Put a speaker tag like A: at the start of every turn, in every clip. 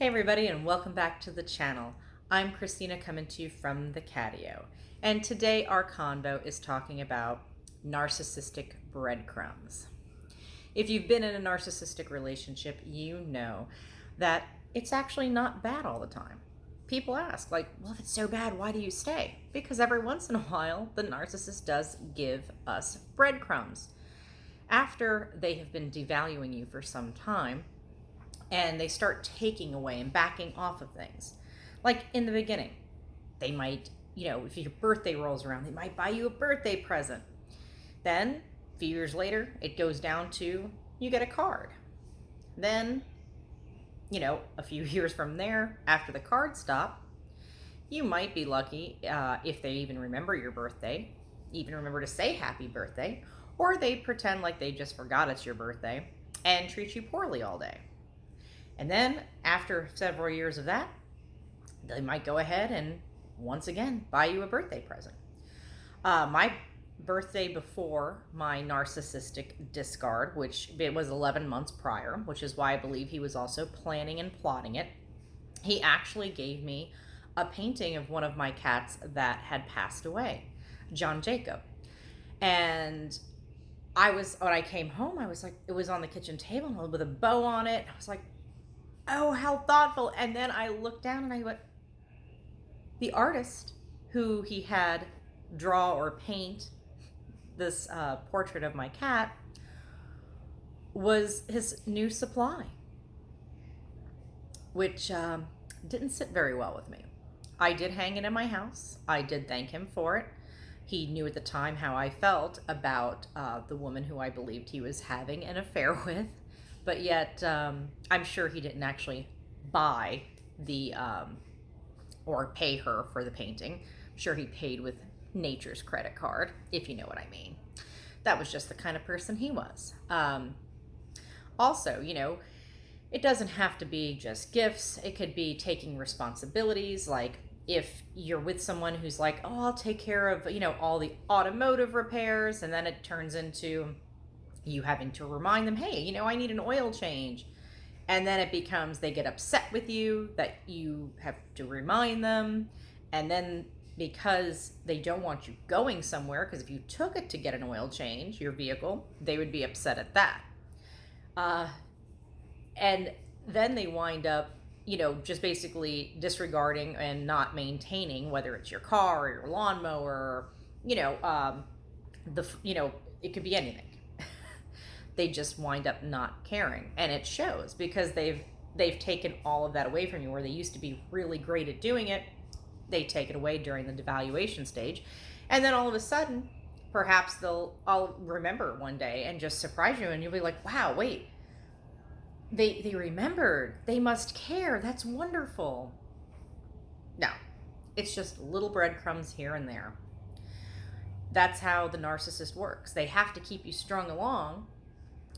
A: Hey everybody, and welcome back to the channel. I'm Christina, coming to you from the Catio, and today our convo is talking about narcissistic breadcrumbs. If you've been in a narcissistic relationship, you know that it's actually not bad all the time. People ask, like, well, if it's so bad, why do you stay? Because every once in a while, the narcissist does give us breadcrumbs. After they have been devaluing you for some time, and they start taking away and backing off of things. Like in the beginning, they might, if your birthday rolls around, they might buy you a birthday present. Then, a few years later, it goes down to you get a card. Then, a few years from there, after the cards stop, you might be lucky if they even remember your birthday, even remember to say happy birthday, or they pretend like they just forgot it's your birthday and treat you poorly all day. And then after several years of that, they might go ahead and once again buy you a birthday present. My birthday before my narcissistic discard, which it was 11 months prior, which is why I believe he was also planning and plotting it, he actually gave me a painting of one of my cats that had passed away, John Jacob. And when I came home, I was like, it was on the kitchen table with a bow on it. I was like, oh, how thoughtful. And then I looked down and I went, the artist who he had draw or paint this portrait of my cat was his new supply, which didn't sit very well with me. I did hang it in my house. I did thank him for it. He knew at the time how I felt about the woman who I believed he was having an affair with. But yet, I'm sure he didn't actually buy or pay her for the painting. I'm sure he paid with nature's credit card, if you know what I mean. That was just the kind of person he was. Also, it doesn't have to be just gifts. It could be taking responsibilities. Like if you're with someone who's like, oh, I'll take care of, all the automotive repairs. And then it turns into you having to remind them, hey, I need an oil change. And then it becomes they get upset with you that you have to remind them. And then because they don't want you going somewhere, because if you took it to get an oil change, your vehicle, they would be upset at that. And then they wind up, just basically disregarding and not maintaining, whether it's your car or your lawnmower, it could be anything. They just wind up not caring, and it shows because they've taken all of that away from you. Where they used to be really great at doing it, they take it away during the devaluation stage, and then all of a sudden, perhaps I'll remember one day and just surprise you, and you'll be like, wow, wait, they remembered, they must care, that's wonderful. No, it's just little breadcrumbs here and there. That's how the narcissist works. They have to keep you strung along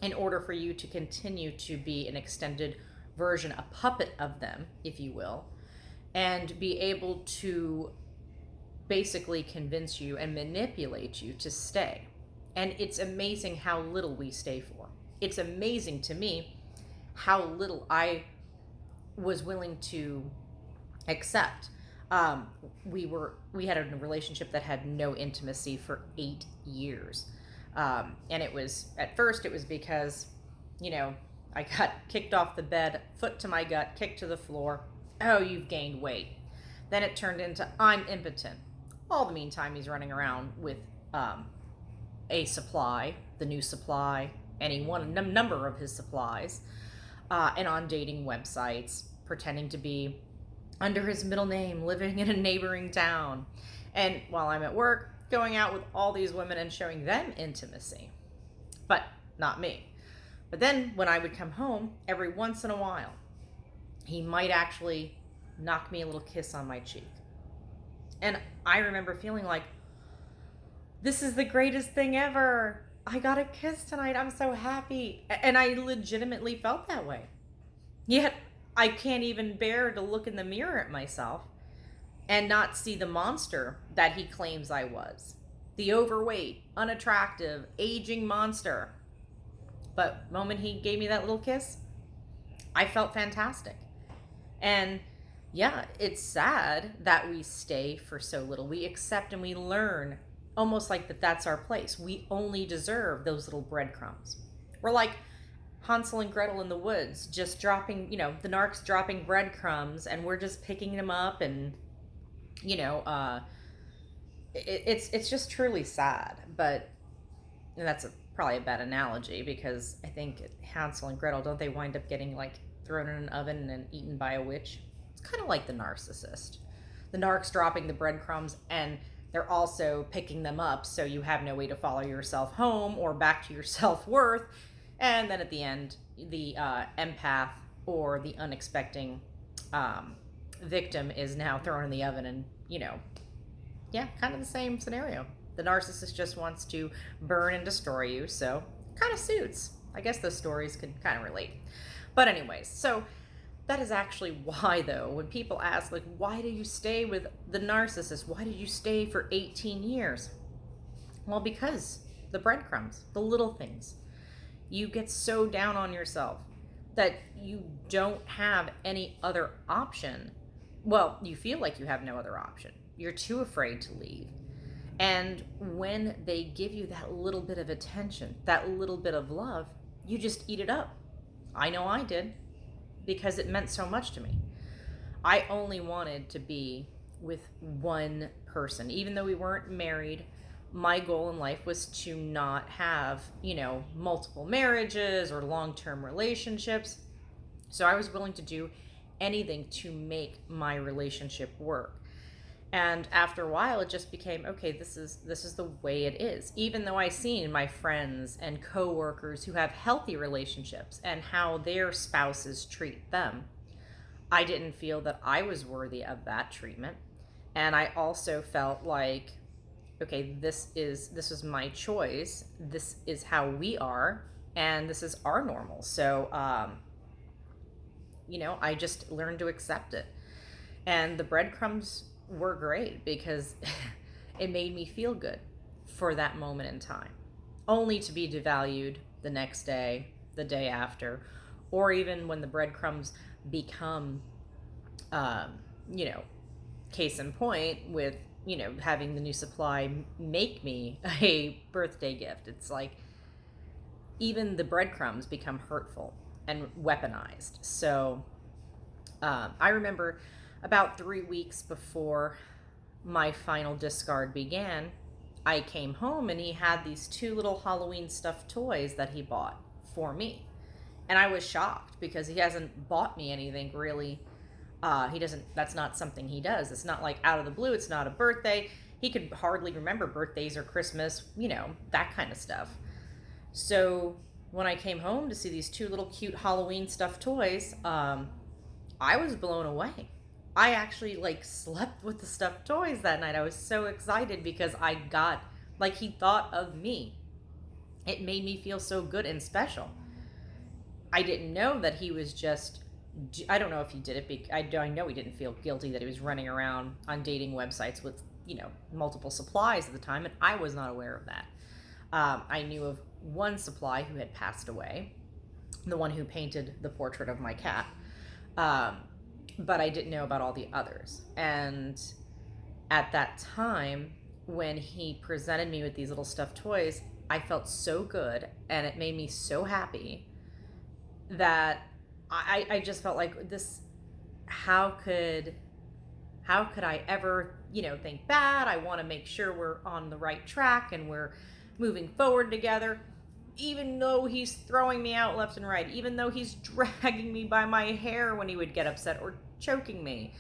A: in order for you to continue to be an extended version, a puppet of them, if you will, and be able to basically convince you and manipulate you to stay. And it's amazing how little we stay for. It's amazing to me how little I was willing to accept. We had a relationship that had no intimacy for 8 years. And at first it was because, I got kicked off the bed, foot to my gut, kicked to the floor. Oh, you've gained weight. Then it turned into, I'm impotent. All the meantime, he's running around with a supply, the new supply, number of his supplies, and on dating websites, pretending to be under his middle name, living in a neighboring town. And while I'm at work, going out with all these women and showing them intimacy, but not me. But then when I would come home, every once in a while, he might actually knock me a little kiss on my cheek. And I remember feeling like, this is the greatest thing ever. I got a kiss tonight. I'm so happy. And I legitimately felt that way. Yet I can't even bear to look in the mirror at myself and not see the monster that he claims I was. The overweight, unattractive, aging monster. But the moment he gave me that little kiss, I felt fantastic. And yeah, it's sad that we stay for so little. We accept and we learn almost like that's our place. We only deserve those little breadcrumbs. We're like Hansel and Gretel in the woods, just dropping, the narcs dropping breadcrumbs, and we're just picking them up, and you know, uh, it's just truly sad. But and that's probably a bad analogy, because I think Hansel and Gretel, don't they wind up getting like thrown in an oven and eaten by a witch? It's kind of like the narcissist. The narc's dropping the breadcrumbs, and they're also picking them up, so you have no way to follow yourself home or back to your self-worth. And then at the end, the empath or the unexpecting victim is now thrown in the oven, and yeah, kind of the same scenario. The narcissist just wants to burn and destroy you, so kind of suits. I guess those stories could kind of relate. But anyways, so that is actually why, though, when people ask, like, why do you stay with the narcissist? Why did you stay for 18 years? Well, because the breadcrumbs, the little things. You get so down on yourself that you don't have any other option. Well, you feel like you have no other option. You're too afraid to leave. And when they give you that little bit of attention, that little bit of love, you just eat it up. I know I did, because it meant so much to me. I only wanted to be with one person. Even though we weren't married, my goal in life was to not have, multiple marriages or long-term relationships. So I was willing to do anything to make my relationship work. And after a while, it just became, okay, this is the way it is. Even though I seen my friends and coworkers who have healthy relationships and how their spouses treat them, I didn't feel that I was worthy of that treatment. And I also felt like, okay, this is my choice. This is how we are, and this is our normal. So, I just learned to accept it. And the breadcrumbs were great, because it made me feel good for that moment in time, only to be devalued the next day, the day after, or even when the breadcrumbs become, case in point with, having the new supply make me a birthday gift. It's like even the breadcrumbs become hurtful and weaponized. So I remember about 3 weeks before my final discard began, I came home and he had these 2 little Halloween stuffed toys that he bought for me. And I was shocked, because he hasn't bought me anything really. That's not something he does. It's not like out of the blue. It's not a birthday. He could hardly remember birthdays or Christmas, that kind of stuff. So when I came home to see these 2 little cute Halloween stuffed toys, I was blown away. I actually slept with the stuffed toys that night. I was so excited because he thought of me. It made me feel so good and special. I didn't know that he was just, I don't know if he did it. I know he didn't feel guilty that he was running around on dating websites with, multiple supplies at the time, and I was not aware of that. I knew of one supply who had passed away, the one who painted the portrait of my cat. But I didn't know about all the others. And at that time, when he presented me with these little stuffed toys, I felt so good, and it made me so happy that I just felt like this, how could I ever, think bad? I want to make sure we're on the right track and we're moving forward together. Even though he's throwing me out left and right, even though he's dragging me by my hair when he would get upset, or choking me,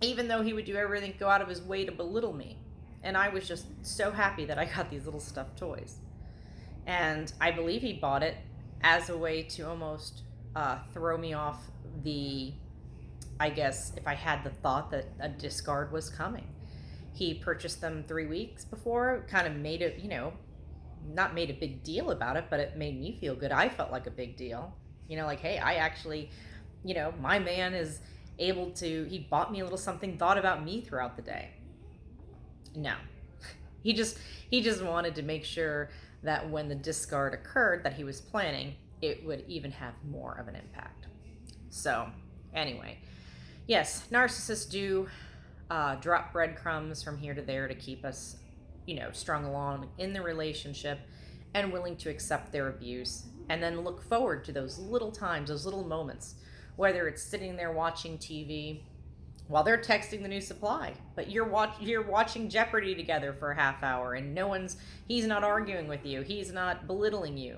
A: even though he would do everything, go out of his way to belittle me. And I was just so happy that I got these little stuffed toys. And I believe he bought it as a way to almost throw me off I guess, if I had the thought that a discard was coming. He purchased them 3 weeks before, kind of made it, not made a big deal about it, but it made me feel good. I felt like a big deal. Hey, I actually, my man is able to, he bought me a little something, thought about me throughout the day. No. He just wanted to make sure that when the discard occurred that he was planning, it would even have more of an impact. So Anyway, yes, narcissists do drop breadcrumbs from here to there to keep us, strung along in the relationship and willing to accept their abuse, and then look forward to those little times, those little moments, whether it's sitting there watching TV while they're texting the new supply, but you're watching Jeopardy together for a half hour, and he's not arguing with you, he's not belittling you.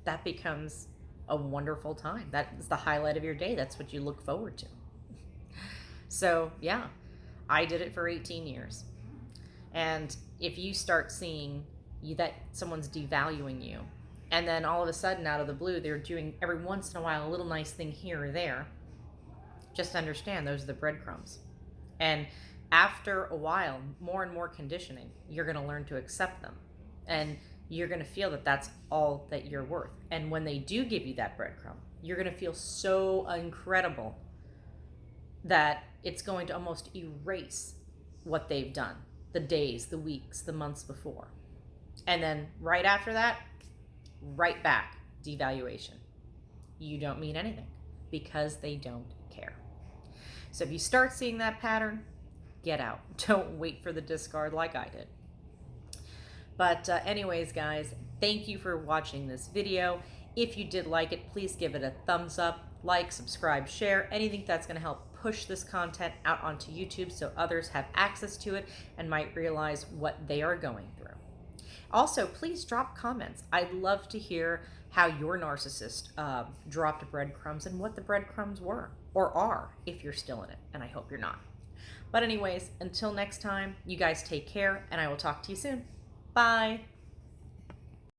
A: That becomes a wonderful time. That is the highlight of your day. That's what you look forward to. So yeah, I did it for 18 years. And if you start seeing that someone's devaluing you, and then all of a sudden out of the blue they're doing every once in a while a little nice thing here or there, just understand those are the breadcrumbs. And after a while, more and more conditioning, you're going to learn to accept them. And you're going to feel that that's all that you're worth. And when they do give you that breadcrumb, you're going to feel so incredible that it's going to almost erase what they've done, the days, the weeks, the months before. And then right after that, right back, devaluation. You don't mean anything because they don't care. So if you start seeing that pattern, get out. Don't wait for the discard like I did. But anyways, guys, thank you for watching this video. If you did like it, please give it a thumbs up, like, subscribe, share, anything that's going to help push this content out onto YouTube so others have access to it and might realize what they are going through. Also, please drop comments. I'd love to hear how your narcissist dropped breadcrumbs and what the breadcrumbs were or are if you're still in it, and I hope you're not. But anyways, until next time, you guys take care, and I will talk to you soon. Bye.